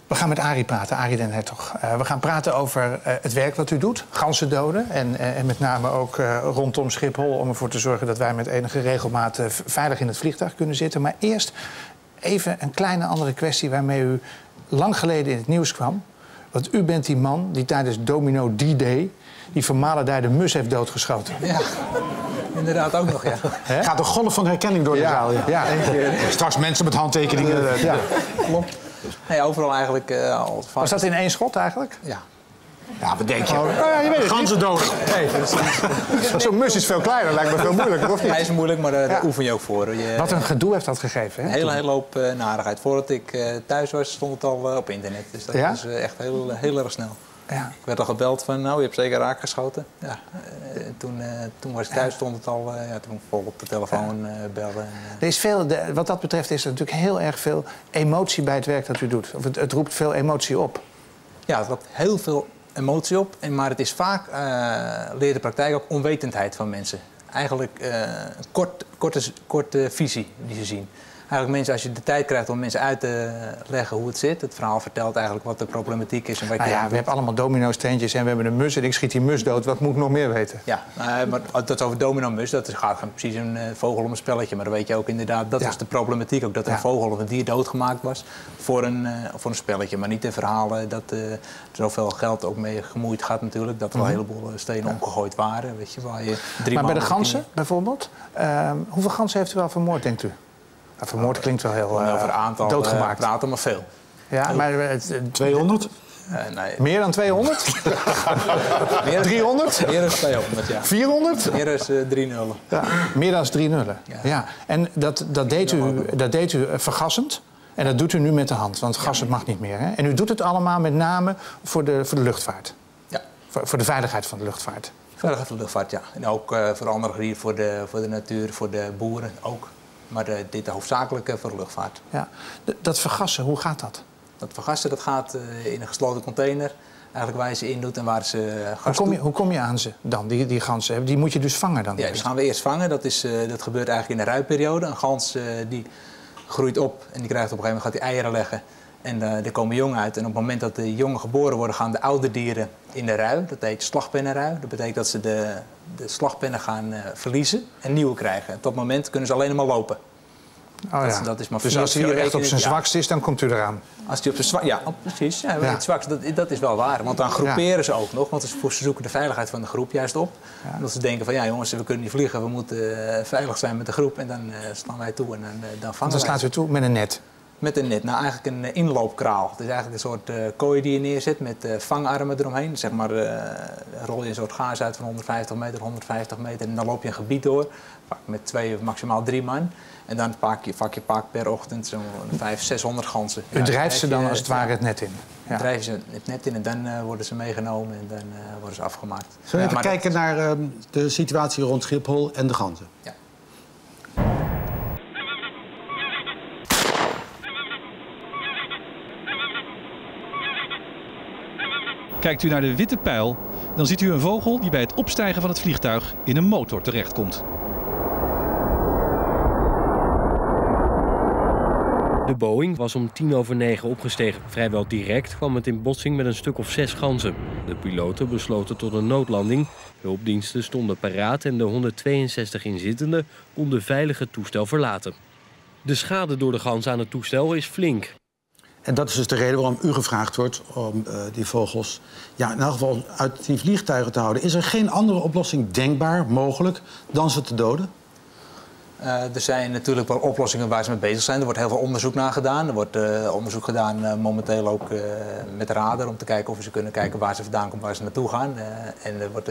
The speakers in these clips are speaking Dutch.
We gaan met Arie praten, Arie den Hertog. We gaan praten over het werk wat u doet, ganzen doden. En met name ook rondom Schiphol om ervoor te zorgen dat wij met enige regelmaat veilig in het vliegtuig kunnen zitten. Maar eerst even een kleine andere kwestie waarmee u lang geleden in het nieuws kwam. Want u bent die man die tijdens Domino D-Day die vermalendijde mus heeft doodgeschoten. Ja, inderdaad ook nog, ja. He? Gaat een golf van herkenning door de zaal. Ja. Straks mensen met handtekeningen. Ja, klopt. Nee, overal eigenlijk al vast. Was dat in één schot eigenlijk? Ja. Ja, wat denk je? Ja, je weet het. Ganzen dood. Zo'n mus is veel kleiner, lijkt me veel moeilijker, of niet? Hij is moeilijk, maar daar oefen je ook voor. Wat een gedoe heeft dat gegeven, hè? Een hele hoop narigheid. Voordat ik thuis was, stond het al op internet. Dus dat is echt heel erg snel. Ja. Ik werd al gebeld van, nou, je hebt zeker raak geschoten. Ja. Toen was ik thuis, stond het al, toen vol op de telefoon bellen. Er is veel, wat dat betreft is er natuurlijk heel erg veel emotie bij het werk dat u doet. Of het roept veel emotie op. Ja, het roept heel veel emotie op. Maar het is vaak, leert de praktijk ook onwetendheid van mensen. Eigenlijk een korte visie die ze zien. Eigenlijk mensen, als je de tijd krijgt om mensen uit te leggen hoe het zit. Het verhaal vertelt eigenlijk wat de problematiek is. En wat we hebben allemaal domino-steentjes en we hebben een mus en ik schiet die mus dood. Wat moet ik nog meer weten? Ja, maar dat is over domino-mus. Dat gaat precies een vogel om een spelletje. Maar dan weet je ook inderdaad, dat was de problematiek ook. Dat er een vogel of een dier doodgemaakt was voor een spelletje. Maar niet de verhalen dat er zoveel geld ook mee gemoeid gaat natuurlijk. Dat er wel een heleboel stenen omgegooid waren. Weet je, waar je maar bij de ganzen bijvoorbeeld? Hoeveel ganzen heeft u wel vermoord, denkt u? Nou, vermoord klinkt wel heel over aantal doodgemaakt. Praten, maar veel. Ja, maar 200? Nee. Meer dan 200? 300? Meer dan 200, ja. 400? Meer dan 3 nullen. Ja, meer dan 3 nullen. Ja. En dat deed u vergassend. En dat doet u nu met de hand, want gassen mag niet meer. Hè? En u doet het allemaal met name voor de luchtvaart. Ja. Voor de veiligheid van de luchtvaart. Veiligheid van de luchtvaart, ja. En ook voor andere gebieden, voor de natuur, voor de boeren ook. Maar dit hoofdzakelijk voor de luchtvaart. Ja. Dat vergassen, hoe gaat dat? Dat vergassen dat gaat in een gesloten container. Eigenlijk waar je ze in doet en waar ze gas hoe kom je aan ze dan, die ganzen? Die moet je dus vangen dan? Ja, die gaan we eerst vangen. Dat gebeurt eigenlijk in de ruiperiode. Een gans die groeit op en die krijgt op een gegeven moment gaat die eieren leggen. En er komen jongen uit. En op het moment dat de jongen geboren worden, gaan de oude dieren in de rui. Dat heet slagpennenrui. Dat betekent dat ze de slagpennen gaan verliezen en nieuwe krijgen. En tot het moment kunnen ze alleen maar lopen. Oh, ja. Dat is maar dus als hij echt op zijn zwakst is, dan komt u eraan? Als hij op zijn zwakst, ja, precies. Ja, het zwakst, dat is wel waar. Want dan groeperen ze ook nog. Want ze zoeken de veiligheid van de groep juist op. Ja. Omdat ze denken van, ja jongens, we kunnen niet vliegen. We moeten veilig zijn met de groep. En dan slaan wij toe en dan vangen wij. Dan slaat u toe met een net? Met een net. Nou, eigenlijk een inloopkraal. Het is eigenlijk een soort kooi die je neerzet met vangarmen eromheen. Zeg maar, rol je een soort gaas uit van 150 meter. En dan loop je een gebied door. Vaak met 2 of maximaal 3 man. En dan pak je per ochtend zo'n 500, 600 ganzen. U drijft ze dan als het ware het net in? Ja. Drijven ze het net in en dan worden ze meegenomen en dan worden ze afgemaakt. Zullen we even kijken naar de situatie rond Schiphol en de ganzen? Ja. Kijkt u naar de witte pijl, dan ziet u een vogel die bij het opstijgen van het vliegtuig in een motor terechtkomt. De Boeing was om 9:10 opgestegen. Vrijwel direct kwam het in botsing met een stuk of 6 ganzen. De piloten besloten tot een noodlanding. Hulpdiensten stonden paraat en de 162 inzittenden konden veilig het toestel verlaten. De schade door de ganzen aan het toestel is flink. En dat is dus de reden waarom u gevraagd wordt om die vogels in elk geval uit die vliegtuigen te houden. Is er geen andere oplossing denkbaar, mogelijk, dan ze te doden? Er zijn natuurlijk wel oplossingen waar ze mee bezig zijn. Er wordt heel veel onderzoek naar gedaan. Er wordt onderzoek gedaan momenteel ook met radar om te kijken of we ze kunnen kijken waar ze vandaan komen, waar ze naartoe gaan. En er wordt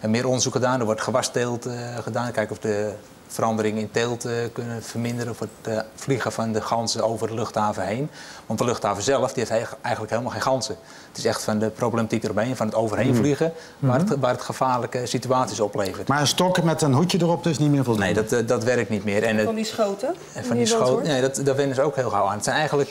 meer onderzoek gedaan. Er wordt gewasteelt gedaan. Kijken of de veranderingen in teelt kunnen verminderen of het vliegen van de ganzen over de luchthaven heen. Want de luchthaven zelf die heeft eigenlijk helemaal geen ganzen. Het is echt van de problematiek eromheen, van het overheen vliegen, waar het gevaarlijke situaties oplevert. Maar een stok met een hoedje erop dus niet meer voldoende? Nee, dat werkt niet meer. En van die schoten? En van die schoten, nee, daar wennen ze ook heel gauw aan. Het zijn eigenlijk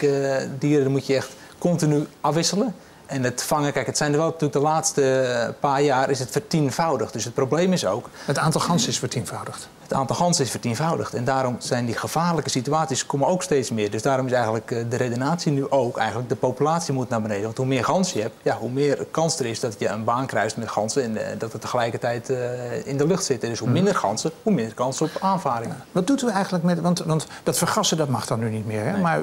dieren, die moet je echt continu afwisselen. En het vangen, kijk, het zijn er wel natuurlijk de laatste paar jaar is het vertienvoudigd. Dus het probleem is ook... Het aantal ganzen is vertienvoudigd? Het Het aantal ganzen is vertienvoudigd. En daarom zijn die gevaarlijke situaties komen ook steeds meer. Dus daarom is eigenlijk de redenatie nu ook eigenlijk de populatie moet naar beneden. Want hoe meer ganzen je hebt, ja, hoe meer kans er is dat je een baan kruist met ganzen en dat het tegelijkertijd in de lucht zitten. Dus hoe minder ganzen, hoe meer kans op aanvaringen. Wat doet u eigenlijk met... Want dat vergassen dat mag dan nu niet meer, hè? Nee. Maar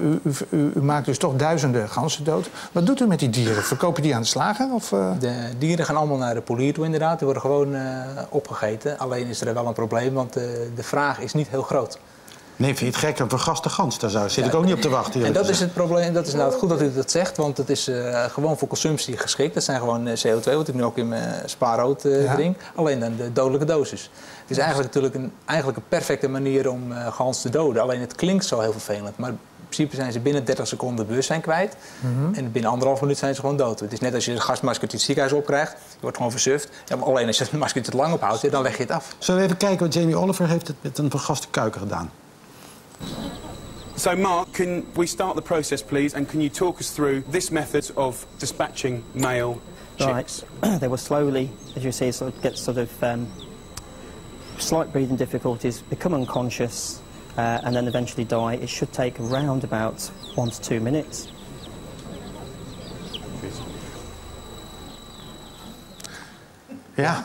u maakt dus toch duizenden ganzen dood. Wat doet u met die dieren? Verkopen die aan de slager? Of, De dieren gaan allemaal naar de polier toe inderdaad. Die worden gewoon opgegeten. Alleen is er wel een probleem, want de vraag is niet heel groot. Nee, vind je het gek? Een vergaste gans, daar zit ik ook niet op te wachten. En dat is het probleem. Dat is nou goed dat u dat zegt, want het is gewoon voor consumptie geschikt. Dat zijn gewoon CO2, wat ik nu ook in mijn spaarrood drink. Alleen dan de dodelijke dosis. Het is eigenlijk natuurlijk een perfecte manier om gans te doden. Alleen het klinkt zo heel vervelend. Maar in principe zijn ze binnen 30 seconden bewustzijn kwijt. En binnen 1,5 minuut zijn ze gewoon dood. Het is net als je een gasmaskertje het ziekenhuis opkrijgt. Je wordt gewoon versuft. Ja, maar alleen als je het maskertje te lang ophoudt, dan leg je het af. Zullen we even kijken wat Jamie Oliver heeft het met een vergaste kuiken gedaan? So Mark, can we start the process please, and can you talk us through this method of dispatching male chicks? Right. They will slowly, as you see, get slight breathing difficulties, become unconscious, and then eventually die. It should take around about 1 to 2 minutes. Ja.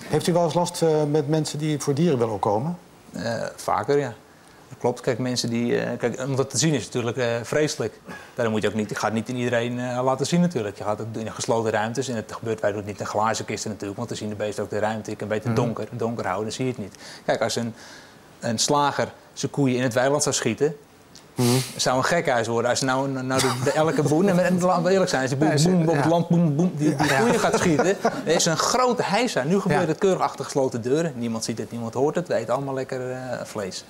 Heeft u wel eens last met mensen die voor dieren willen komen? Vaker, ja. Dat klopt. Kijk, mensen die... kijk, om dat te zien is natuurlijk vreselijk. Daarom moet je ook niet... Je gaat niet in iedereen laten zien natuurlijk. Je gaat het in gesloten ruimtes. En het gebeurt wij doen het niet in glazen kisten natuurlijk. Want dan zien de beesten ook de ruimte. Ik kan beter donker houden, dan zie je het niet. Kijk, als een slager zijn koeien in het weiland zou schieten... zou een gekhuis worden. Als nou elke boer... En laten we eerlijk zijn, als die boer op het land die koeien gaat schieten... er is een grote heisa. Nu gebeurt het keurig achter gesloten deuren. Niemand ziet het, niemand hoort het. We eten allemaal lekker vlees.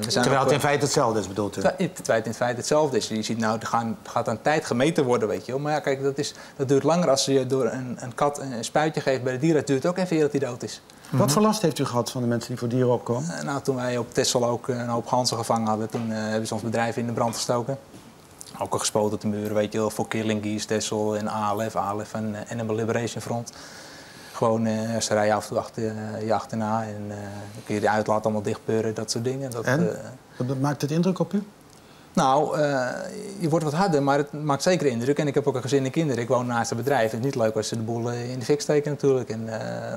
Terwijl het in feite hetzelfde is, bedoelt u? Terwijl het in feite hetzelfde is. Je ziet nou, er gaat aan tijd gemeten worden, weet je wel. Maar ja, kijk, dat duurt langer als je door een kat een spuitje geeft bij de dieren. Het duurt ook even eer dat hij dood is. Wat voor last heeft u gehad van de mensen die voor dieren opkomen? Nou, toen wij op Texel ook een hoop ganzen gevangen hadden, toen hebben ze ons bedrijf in de brand gestoken. Ook al gespoten te muren, weet je wel, voor Killing Geese, Texel en ALF en Animal Liberation Front. Gewoon, ze rijden af en toe achter je achterna en dan kun je de uitlaat allemaal dichtpeuren, dat soort dingen. Maakt het indruk op u? Nou, je wordt wat harder, maar het maakt zeker indruk. En ik heb ook een gezin en kinderen. Ik woon naast het bedrijf. Het is niet leuk als ze de boel in de fik steken natuurlijk. En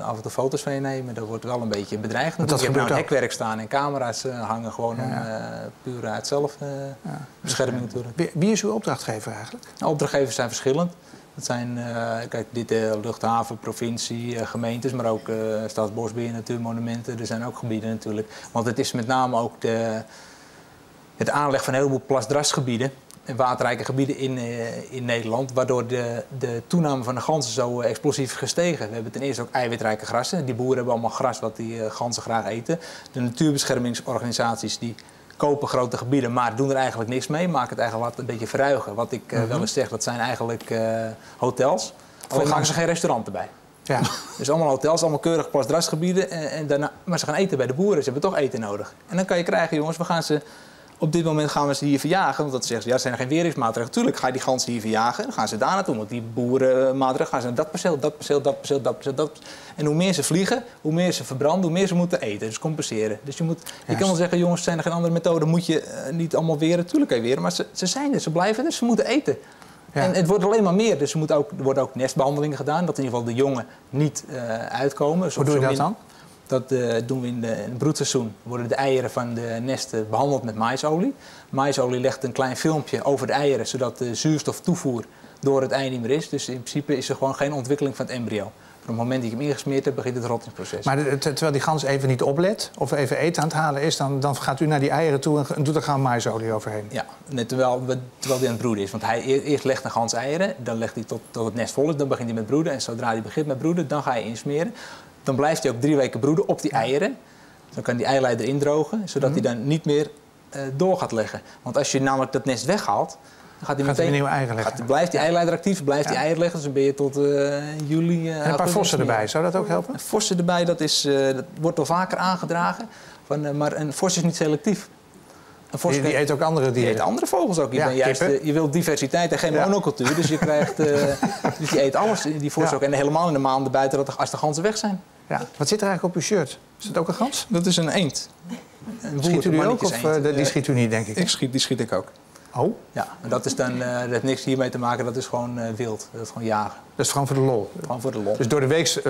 af en toe foto's van je nemen. Dat wordt wel een beetje bedreigd. Ik heb nou een hekwerk staan en camera's hangen gewoon om puur uit zelfbescherming natuurlijk. Wie is uw opdrachtgever eigenlijk? Nou, opdrachtgevers zijn verschillend. Dat zijn, kijk, dit luchthaven, provincie, gemeentes, maar ook Staatsbosbeheer, natuurmonumenten. Er zijn ook gebieden natuurlijk. Want het is met name ook het aanleg van een heleboel plasdrasgebieden en waterrijke gebieden in Nederland, waardoor de toename van de ganzen zo explosief is gestegen. We hebben ten eerste ook eiwitrijke grassen. Die boeren hebben allemaal gras wat die ganzen graag eten. De natuurbeschermingsorganisaties die kopen grote gebieden, maar doen er eigenlijk niks mee. Maken het eigenlijk wat een beetje verruigen. Wat ik wel eens zeg, dat zijn eigenlijk hotels. Alleen maken ze geen restaurant erbij. Ja. Dus allemaal hotels, allemaal keurig plasdrasgebieden. Maar ze gaan eten bij de boeren. Ze hebben toch eten nodig. En dan kan je krijgen, jongens, op dit moment gaan we ze hier verjagen. Want dat zeggen ze, ja, zijn er geen weringsmaatregelen. Tuurlijk ga je die ganzen hier verjagen. Dan gaan ze daar naartoe. Want die boerenmaatregelen gaan ze naar dat perceel, dat perceel, dat perceel, dat perceel, dat perceel. En hoe meer ze vliegen, hoe meer ze verbranden, hoe meer ze moeten eten. Dus compenseren. Dus je kan wel zeggen, jongens, zijn er geen andere methoden? Moet je niet allemaal weren? Tuurlijk kan je weren. Maar ze zijn er, ze blijven er, ze moeten eten. Ja. En het wordt alleen maar meer. Dus er worden ook nestbehandelingen gedaan. Dat in ieder geval de jongen niet uitkomen. Hoe doe je dat dan? Dat doen we in het broedseizoen. Worden de eieren van de nesten behandeld met maïsolie. Maïsolie legt een klein filmpje over de eieren, zodat de zuurstoftoevoer door het ei niet meer is. Dus in principe is er gewoon geen ontwikkeling van het embryo. Op het moment dat je hem ingesmeerd hebt, begint het rottingsproces. Maar terwijl die gans even niet oplet of even eten aan het halen is, dan gaat u naar die eieren toe en doet er gewoon maïsolie overheen? Ja, terwijl hij aan het broeden is. Want hij eerst legt een gans eieren, dan legt hij tot het nest vol is, dan begint hij met broeden. En zodra hij begint met broeden, dan ga je insmeren. Dan blijft hij ook 3 weken broeden op die eieren. Dan kan die eileider indrogen, zodat hij dan niet meer door gaat leggen. Want als je namelijk dat nest weghaalt, dan gaat hij meteen... een nieuwe eieren leggen. Blijft die eileider actief, blijft die eieren leggen. Dus dan ben je tot juli... en een paar vossen erbij, zou dat ook helpen? Vossen erbij, dat wordt wel vaker aangedragen. Maar een vos is niet selectief. Die eet ook andere dieren? Die eet andere vogels ook. Je wilt diversiteit en geen monocultuur. Dus je krijgt... dus die eet alles, die vos ook. En helemaal in de maanden buiten als de ganzen weg zijn. Ja. Wat zit er eigenlijk op uw shirt? Is dat ook een gans? Dat is een eend. Schiet u die ook of die schiet u niet, denk ik? Die schiet ik ook. Oh? Ja, en dat is dan, dat heeft niks hiermee te maken, dat is gewoon wild. Dat is gewoon jagen. Dat is gewoon voor de lol? Gewoon voor de lol. Dus door de week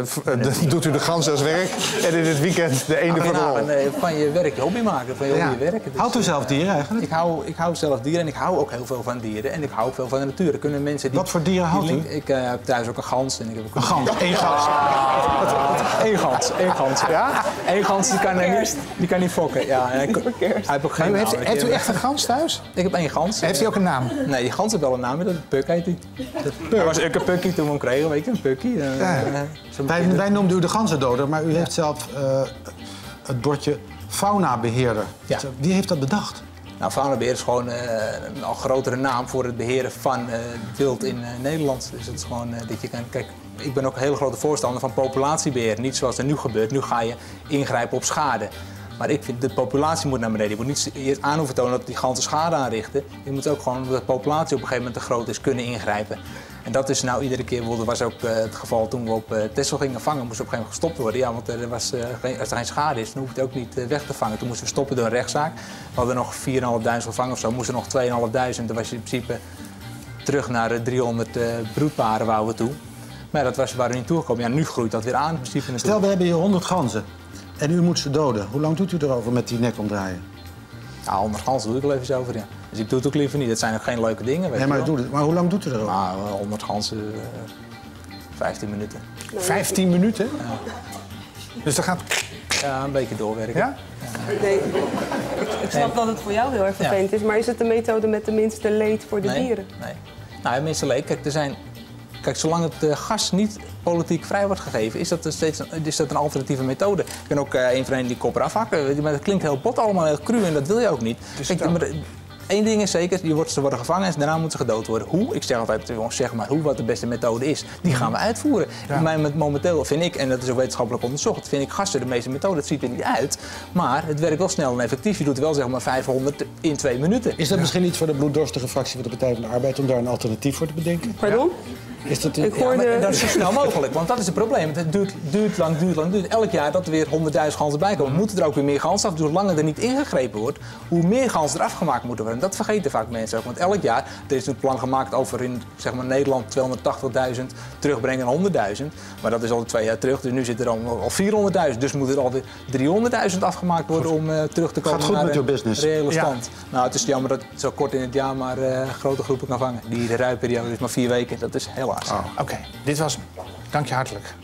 doet u de gans als werk en in het weekend de eenden voor de lol? Van je werk je hobby maken, van je hobby je werk. Dus, houdt u zelf dieren eigenlijk? Ik hou zelf dieren en ik hou ook heel veel van dieren. En ik hou ook veel van de natuur. Er kunnen mensen die, wat voor dieren houdt u? Ik heb thuis ook een gans. En ik heb ook een gans? Eén gans? Eén gans. Ja? Eén gans die kan niet fokken. Ja, hij heeft ook geen naam. Heeft u echt een gans thuis? Ik heb 1 gans. Heeft hij ook een naam? Nee, die gans heeft wel een naam. Puk heet hij. Hij was ook een Pukkie toen we hem kregen, weet je, een Pukkie. Wij noemden u de ganzendoder, maar u heeft zelf het bordje faunabeheerder. Ja. Wie heeft dat bedacht? Nou, faunabeheer is gewoon een al grotere naam voor het beheren van wild in Nederland. Dus het is gewoon dat je kan... Kijk, ik ben ook een hele grote voorstander van populatiebeheer. Niet zoals er nu gebeurt. Nu ga je ingrijpen op schade. Maar ik vind, de populatie moet naar beneden. Je moet niet eerst aan hoeven tonen dat die ganzen schade aanrichten. Je moet ook gewoon, omdat de populatie op een gegeven moment te groot is, kunnen ingrijpen. En dat is nou iedere keer, bijvoorbeeld was ook het geval toen we op Texel gingen vangen, moest op een gegeven moment gestopt worden. Ja, want als er geen schade is, dan hoeft het ook niet weg te vangen. Toen moesten we stoppen door een rechtszaak. We hadden nog 4.500 gevangen of zo, moesten nog 2.500. Dan was je in principe terug naar 300 broedparen wouden we toe. Maar ja, dat was waar we niet toegekomen. Ja, nu groeit dat weer aan in principe natuurlijk. Stel, we hebben hier 100 ganzen en u moet ze doden. Hoe lang doet u erover met die nek omdraaien? Ja, 100 ganzen doe ik wel even over, ja. Dus ik doe het ook liever niet. Dat zijn ook geen leuke dingen, weet nee, maar hoe lang doet u erover? Nou, 100 ganzen, 15 minuten. 15 minuten? Ja. Dus dat gaat... Ja, een beetje doorwerken. Ja? Ja. Nee, ik snap dat het voor jou heel erg vervelend is, maar is het de methode met de minste leed voor de dieren? Nee. Nou, het minste leed, kijk, zolang het gas niet politiek vrij wordt gegeven, is dat een alternatieve methode. Ik ben ook een van hen die kop eraf hakken. Maar dat klinkt heel bot allemaal, heel cru en dat wil je ook niet. Kijk, maar één ding is zeker, ze worden gevangen en daarna moeten ze gedood worden. Hoe? Ik zeg altijd, zeg maar, wat de beste methode is, die gaan we uitvoeren. Ja. Maar momenteel vind ik, en dat is ook wetenschappelijk onderzocht, vind ik gassen de meeste methode. Het ziet er niet uit, maar het werkt wel snel en effectief. Je doet wel zeg maar 500 in 2 minuten. Is dat misschien niet voor de bloeddorstige fractie van de Partij van de Arbeid om daar een alternatief voor te bedenken? Pardon? Is dat dat is zo snel mogelijk, want dat is het probleem. Het duurt lang. Elk jaar dat er weer 100.000 ganzen bij komen, moeten er ook weer meer ganzen af. Dus hoe langer er niet ingegrepen wordt, hoe meer ganzen er afgemaakt moeten worden. En dat vergeten vaak mensen ook. Want elk jaar, er is een plan gemaakt over in zeg maar, Nederland 280.000 terugbrengen naar 100.000. Maar dat is al 2 jaar terug, dus nu zit er al 400.000. Dus moet er alweer 300.000 afgemaakt worden om terug te komen naar de reële stand. Ja. Nou, het is jammer dat het zo kort in het jaar maar grote groepen kan vangen. Die rijperiode is maar 4 weken, dat is helaas. Oké, dit was hem. Dank je hartelijk.